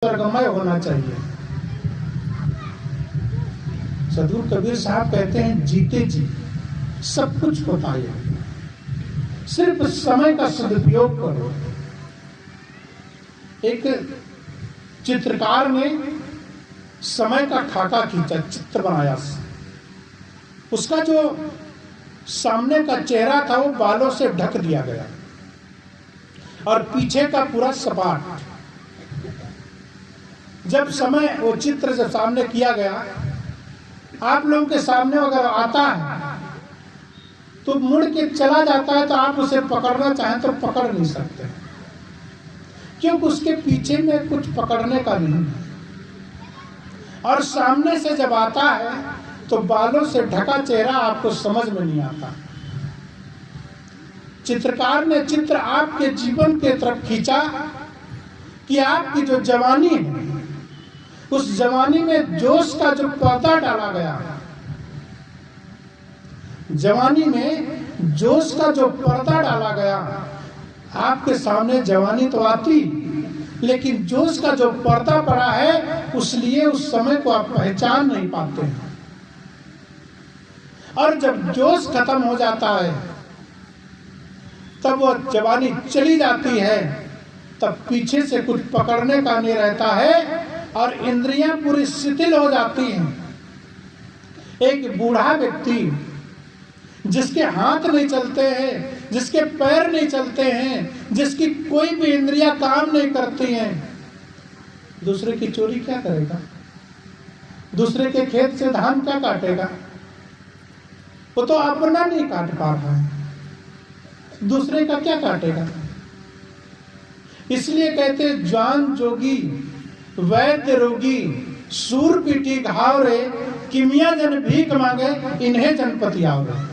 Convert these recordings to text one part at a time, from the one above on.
स्वर्गमय होना चाहिए। सदगुरु कबीर साहब कहते हैं जीते जी सब कुछ होता है, सिर्फ समय का सदुपयोग करो। एक चित्रकार ने समय का खाका खींचा, चित्र बनाया, उसका जो सामने का चेहरा था वो बालों से ढक दिया गया और पीछे का पूरा सपाट। जब समय वो चित्र जब सामने किया गया, आप लोगों के सामने अगर आता है तो मुड़ के चला जाता है, तो आप उसे पकड़ना चाहें तो पकड़ नहीं सकते, क्योंकि उसके पीछे में कुछ पकड़ने का नहीं है। और सामने से जब आता है तो बालों से ढका चेहरा आपको समझ में नहीं आता। चित्रकार ने चित्र आपके जीवन के तरफ खींचा कि आपकी जो जवानी है, उस जवानी में जोश का जो पर्दा डाला गया, जवानी में जोश का जो पर्दा डाला गया, आपके सामने जवानी तो आती, लेकिन जोश का जो पर्दा पड़ा है, उसलिए उस समय को आप पहचान नहीं पाते हैं। और जब जोश खत्म हो जाता है, तब वो जवानी चली जाती है, तब पीछे से कुछ पकड़ने का नहीं रहता है और इंद्रियां पूरी शिथिल हो जाती हैं। एक बूढ़ा व्यक्ति जिसके हाथ नहीं चलते हैं, जिसके पैर नहीं चलते हैं, जिसकी कोई भी इंद्रियां काम नहीं करती हैं, दूसरे की चोरी क्या करेगा? दूसरे के खेत से धान क्या काटेगा? वो तो अपना नहीं काट पा रहा है, दूसरे का क्या काटेगा? इसलिए कहते ज्वान जोगी वैद्य रोगी सूर पीटी घाव रे, किमिया जन भीख मांगे इन्हें जनपति आवरे।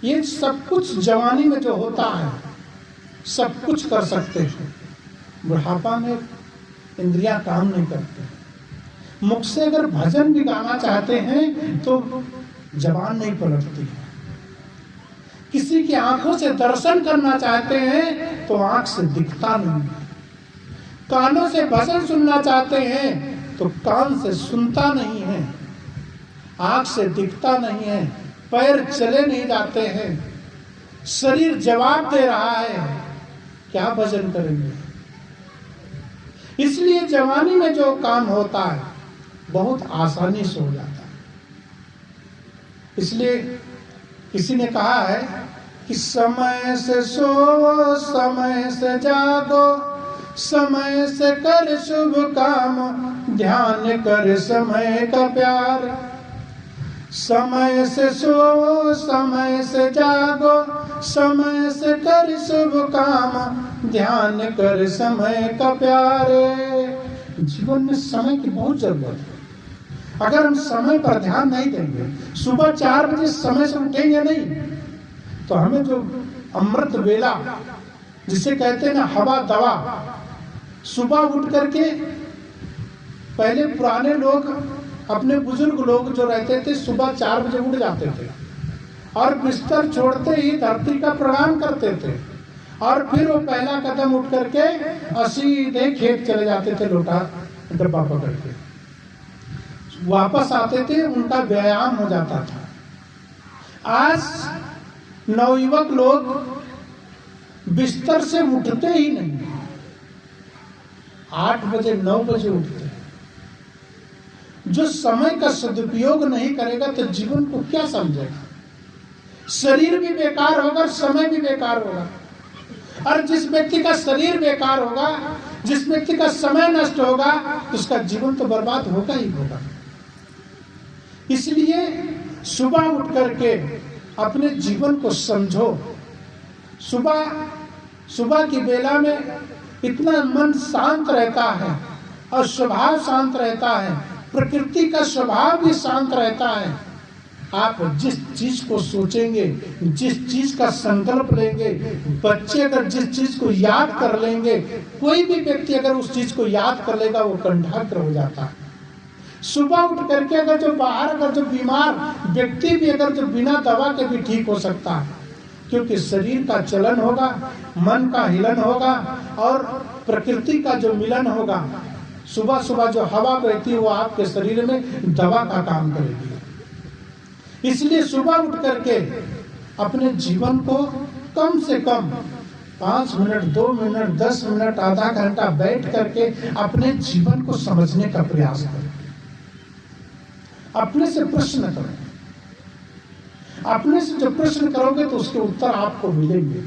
ये सब कुछ जवानी में जो होता है, सब कुछ कर सकते हैं, बुढ़ापा में इंद्रियां काम नहीं करते। मुख से अगर भजन भी गाना चाहते हैं तो जबान नहीं पलटती है। किसी की आंखों से दर्शन करना चाहते हैं तो आंख से दिखता नहीं है। कानों से भजन सुनना चाहते हैं तो कान से सुनता नहीं है, आंख से दिखता नहीं है, पैर चले नहीं जाते हैं, शरीर जवाब दे रहा है, क्या भजन करेंगे? इसलिए जवानी में जो काम होता है बहुत आसानी से हो जाता है। इसलिए किसी ने कहा है कि समय से सो समय से जागो, समय से कर शुभ काम, ध्यान कर समय का प्यार। समय से सो समय से जागो, समय से कर शुभ काम, ध्यान कर समय का प्यार। जीवन में समय की बहुत जरूरत है। अगर हम समय पर ध्यान नहीं देंगे, सुबह 4 बजे समय से उठेंगे नहीं, तो हमें जो अमृत वेला जिसे कहते हैं ना हवा दवा, सुबह उठ करके पहले पुराने लोग, अपने बुजुर्ग लोग जो रहते थे, सुबह 4 बजे उठ जाते थे और बिस्तर छोड़ते ही धरती का प्रणाम करते थे और फिर वो पहला कदम उठ करके सीधे खेत चले जाते थे, लोटा डब्बा पकड़ के वापस आते थे, उनका व्यायाम हो जाता था। आज नवयुवक लोग बिस्तर से उठते ही नहीं, 8 बजे 9 बजे उठते हैं। जो समय का सदुपयोग नहीं करेगा तो जीवन को क्या समझेगा? शरीर भी बेकार होगा, समय भी बेकार होगा। और जिस व्यक्ति का शरीर बेकार होगा, जिस व्यक्ति का समय नष्ट होगा, उसका जीवन तो बर्बाद होगा ही होगा। इसलिए सुबह उठ करके अपने जीवन को समझो। सुबह की बेला में इतना मन शांत रहता है और स्वभाव शांत रहता है, प्रकृति का स्वभाव भी शांत रहता है। आप जिस चीज को सोचेंगे, जिस चीज का संकल्प लेंगे, बच्चे अगर जिस चीज को याद कर लेंगे, कोई भी व्यक्ति अगर उस चीज को याद कर लेगा, वो कंठाग्र हो जाता है। सुबह उठ करके अगर जो बीमार व्यक्ति भी अगर जो बिना दवा के भी ठीक हो सकता है, क्योंकि शरीर का चलन होगा, मन का हिलन होगा और प्रकृति का जो मिलन होगा, सुबह सुबह जो हवा बहती है वो आपके शरीर में दवा का काम करेगी। इसलिए सुबह उठ करके अपने जीवन को कम से कम 5 मिनट, 2 मिनट, 10 मिनट, आधा घंटा बैठ करके अपने जीवन को समझने का प्रयास करें। अपने से प्रश्न करो। अपने से जो प्रश्न करोगे तो उसके उत्तर आपको मिलेंगे।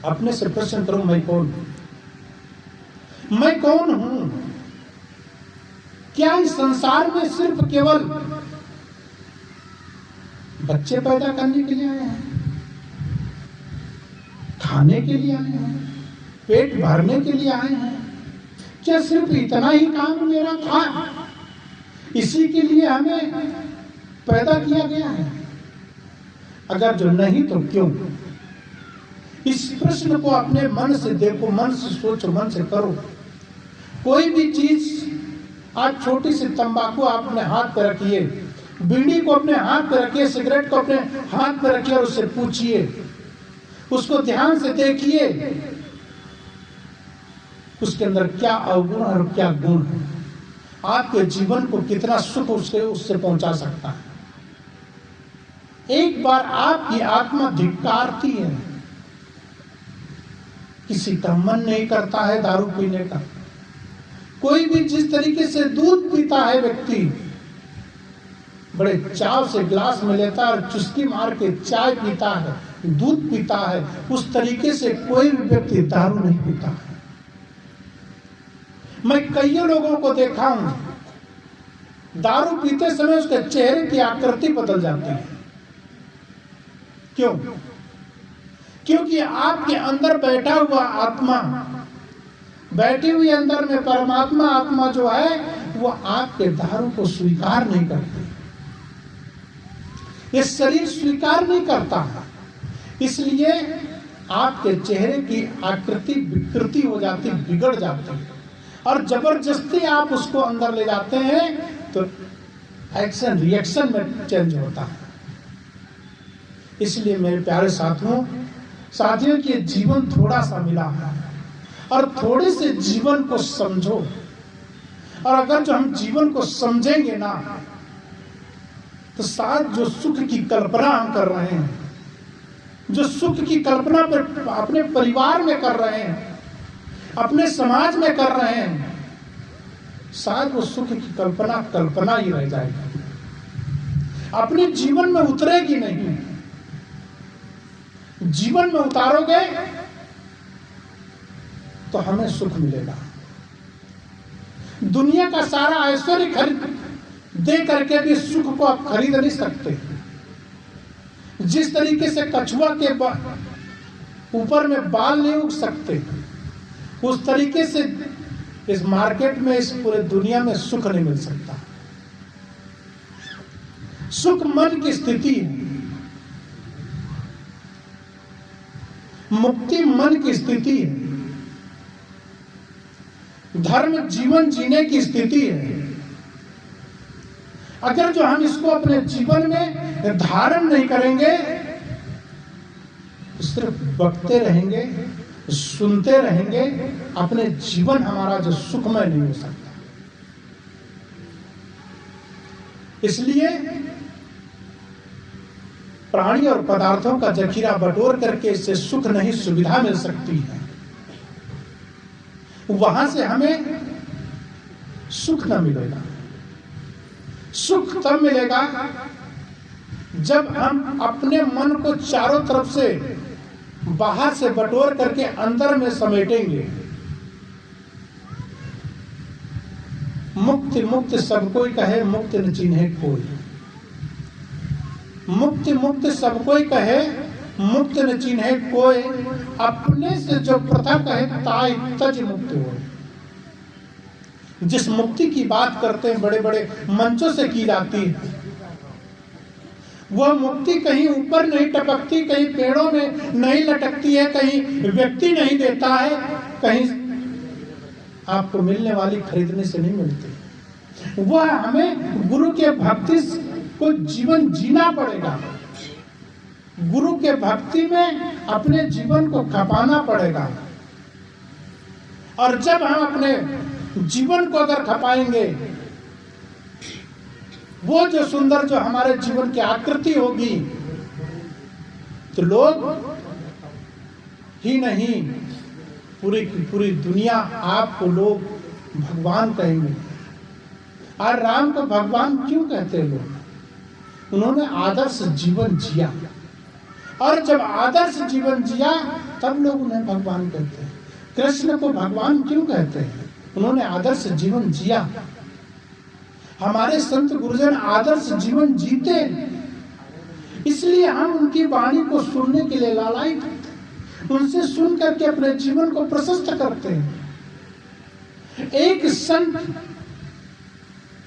अपने से प्रश्न करो, मैं कौन हूं? मैं कौन हूं? क्या इस संसार में सिर्फ केवल बच्चे पैदा करने के लिए आए हैं, खाने के लिए आए हैं, पेट भरने के लिए आए हैं? क्या सिर्फ इतना ही काम मेरा था? इसी के लिए हमें पैदा किया गया है? अगर जो नहीं तो क्यों? इस प्रश्न को अपने मन से देखो, मन से सोचो, मन से करो। कोई भी चीज, आज छोटी सी तंबाकू आप अपने हाथ पर रखिए, बीड़ी को अपने हाथ पर रखिए, सिगरेट को अपने हाथ पर रखिए और उससे पूछिए, उसको ध्यान से देखिए, उसके अंदर क्या अवगुण और क्या गुण है, आपके जीवन को कितना सुख उससे पहुंचा सकता है। एक बार आपकी आत्मा धिक्कारती है, किसी का मन नहीं करता है दारू पीने का। कोई भी जिस तरीके से दूध पीता है व्यक्ति, बड़े चाव से गिलास में लेता है और चुस्की मार के चाय पीता है, दूध पीता है, उस तरीके से कोई भी व्यक्ति दारू नहीं पीता है। मैं कई लोगों को देखा हूं, दारू पीते समय उसके चेहरे की आकृति बदल जाती है। क्यों? क्योंकि आपके अंदर बैठा हुआ आत्मा, बैठी हुई अंदर में परमात्मा आत्मा जो है, वो आपके दारू को स्वीकार नहीं करती। ये शरीर स्वीकार नहीं करता, इसलिए आपके चेहरे की आकृति विकृति हो जाती, बिगड़ जाती है, और जबरदस्ती आप उसको अंदर ले जाते हैं तो एक्शन रिएक्शन में चेंज होता है। इसलिए मेरे प्यारे साथियों कि जीवन थोड़ा सा मिला है और थोड़े से जीवन को समझो। और अगर जो हम जीवन को समझेंगे ना, तो शायद जो सुख की कल्पना हम कर रहे हैं, जो सुख की कल्पना पर अपने परिवार में कर रहे हैं, अपने समाज में कर रहे हैं, शायद वो सुख की कल्पना ही रह जाएगी, अपने जीवन में उतरेगी नहीं। जीवन में उतारोगे तो हमें सुख मिलेगा। दुनिया का सारा ऐश्वर्य खरीद दे करके भी सुख को आप खरीद नहीं सकते। जिस तरीके से कछुआ के ऊपर में बाल नहीं उग सकते, उस तरीके से इस मार्केट में, इस पूरे दुनिया में सुख नहीं मिल सकता। सुख मन की स्थिति है, मुक्ति मन की स्थिति है, धर्म जीवन जीने की स्थिति है। अगर जो हम इसको अपने जीवन में धारण नहीं करेंगे तो सिर्फ बकते रहेंगे, सुनते रहेंगे, अपने जीवन हमारा जो सुखमय नहीं हो सकता। इसलिए प्राणी और पदार्थों का जखीरा बटोर करके इससे सुख नहीं, सुविधा मिल सकती है। वहां से हमें सुख न मिलेगा। सुख तब मिलेगा जब हम अपने मन को चारों तरफ से, बाहर से बटोर करके अंदर में समेटेंगे। मुक्ति मुक्त सब कोई कहे, मुक्त न चिन्हे कोई। मुक्ति मुक्त सब कोई कहे, मुक्त न चिन्हे कोई। अपने से जो प्रथा कहे ताई तज मुक्त हो। जिस मुक्ति की बात करते हैं बड़े बड़े मंचों से की जाती है, वह मुक्ति कहीं ऊपर नहीं टपकती, कहीं पेड़ों में नहीं लटकती है, कहीं व्यक्ति नहीं देता है, कहीं आपको मिलने वाली खरीदने से नहीं मिलती। वह हमें गुरु के भक्ति को जीवन जीना पड़ेगा। गुरु के भक्ति में अपने जीवन को खपाना पड़ेगा। और जब हम अपने जीवन को अगर खपाएंगे, वो जो सुंदर जो हमारे जीवन की आकृति होगी, तो लोग ही नहीं, पूरी की पूरी दुनिया आपको लोग भगवान कहेंगे। और राम को भगवान क्यों कहते हैं लोग? उन्होंने आदर्श जीवन जिया, और जब आदर्श जीवन जिया तब लोग उन्हें भगवान कहते हैं। कृष्ण को भगवान क्यों कहते हैं? उन्होंने आदर्श जीवन जिया। हमारे संत गुरुजन आदर्श जीवन जीते, इसलिए हम उनकी वाणी को सुनने के लिए लालायित, उनसे सुन करके अपने जीवन को प्रशस्त करते हैं। एक संत,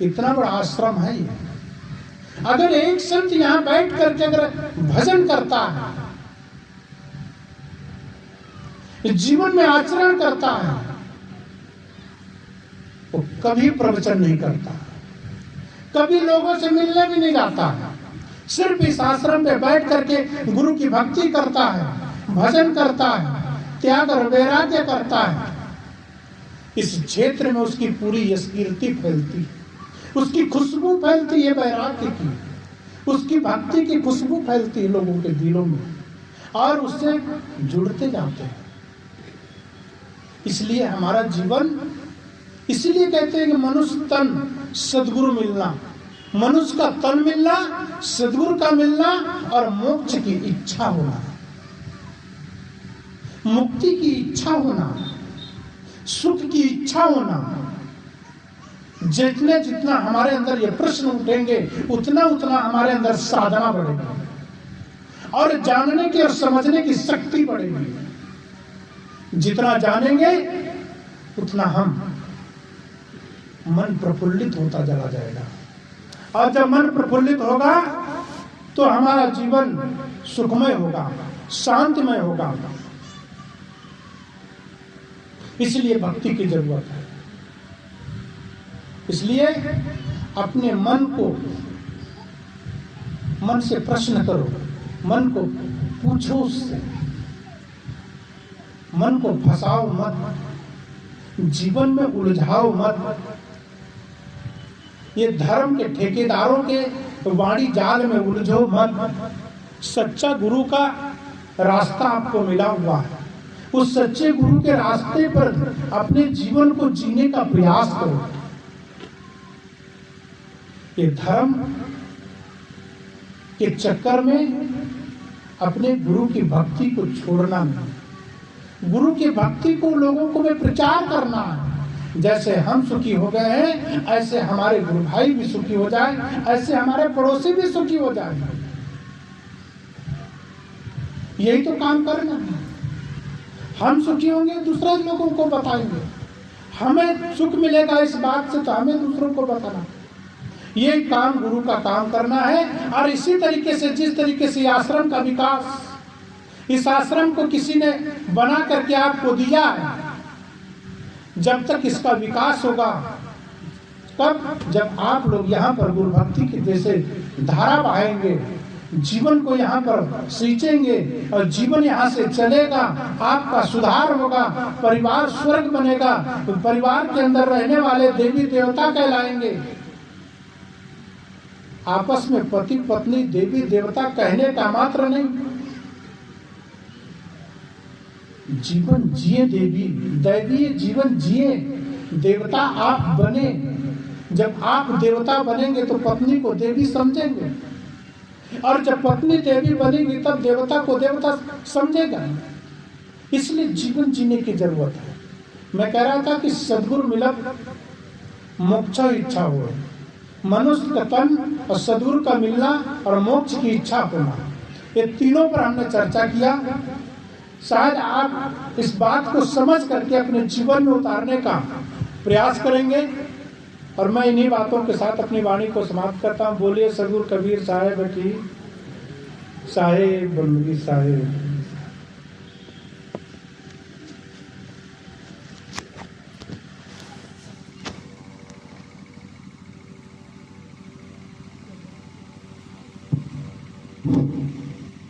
इतना बड़ा आश्रम है ये, अगर एक संत यहां बैठ करके अगर भजन करता है, जीवन में आचरण करता है, वो कभी प्रवचन नहीं करता, कभी लोगों से मिलने भी नहीं जाता है, सिर्फ इस आश्रम में बैठ करके गुरु की भक्ति करता है, भजन करता है, त्याग और वैराग्य करता है, इस क्षेत्र में उसकी पूरी कीर्ति फैलती है, उसकी खुशबू फैलती है वैराग्य की, उसकी भक्ति की खुशबू फैलती है लोगों के दिलों में, और उससे जुड़ते जाते हैं। इसलिए हमारा जीवन, इसलिए कहते हैं कि मनुष्य तन सद्गुरु मिलना, मनुष्य का तन मिलना, सद्गुरु का मिलना, और मोक्ष की इच्छा होना, मुक्ति की इच्छा होना, सुख की इच्छा होना। जितने जितना हमारे अंदर ये प्रश्न उठेंगे, उतना उतना हमारे अंदर साधना बढ़ेगी, और जानने की और समझने की शक्ति बढ़ेगी। जितना जानेंगे उतना हम मन प्रफुल्लित होता चला जाएगा, और जब मन प्रफुल्लित होगा तो हमारा जीवन सुखमय होगा, शांतिमय होगा। इसलिए भक्ति की जरूरत है। इसलिए अपने मन को, मन से प्रश्न करो, मन को पूछो, उससे मन को फंसाओ मत, जीवन में उलझाओ मत। ये धर्म के ठेकेदारों के वाणी जाल में उलझो मत। सच्चा गुरु का रास्ता आपको मिला हुआ है, उस सच्चे गुरु के रास्ते पर अपने जीवन को जीने का प्रयास करो। ये धर्म के चक्कर में अपने गुरु की भक्ति को छोड़ना नहीं, गुरु की भक्ति को लोगों को में प्रचार करना है। जैसे हम सुखी हो गए हैं, ऐसे हमारे गुरु भाई भी सुखी हो जाए, ऐसे हमारे पड़ोसी भी सुखी हो जाए। यही तो काम करना है। हम सुखी होंगे, दूसरे लोगों को बताएंगे, हमें सुख मिलेगा इस बात से, तो हमें दूसरों को बताना। ये काम गुरु का काम करना है। और इसी तरीके से, जिस तरीके से आश्रम का विकास, इस आश्रम को किसी ने बना करके आपको दिया है, जब तक इसका विकास होगा, तब जब आप लोग यहाँ पर गुरु भक्ति की जैसे धारा बहाएंगे, जीवन को यहाँ पर सींचेंगे, और जीवन यहाँ से चलेगा, आपका सुधार होगा, परिवार स्वर्ग बनेगा, तो परिवार के अंदर रहने वाले देवी देवता कहलाएंगे। आपस में पति पत्नी देवी देवता कहने का मात्र नहीं, जीवन जिए, देवी दैवीय जीवन जिए, देवता आप बने। जब आप देवता बनेंगे तो पत्नी को देवी समझेंगे, और जब पत्नी देवी बनेगी तब देवता को देवता समझेगा। इसलिए जीवन जीने की जरूरत है। मैं कह रहा था कि सद्गुरु मिलब मोक्ष इच्छा हो, मनुष्य का तन और सद्गुरु का मिलना और मोक्ष की इच्छा होना, ये तीनों पर हमने चर्चा किया। शायद आप इस बात को समझ करके अपने जीवन में उतारने का प्रयास करेंगे। और मैं इन्हीं बातों के साथ अपनी वाणी को समाप्त करता हूँ। बोलिए सद्गुरु कबीर साहेब की साहेब बंदगी साहेब।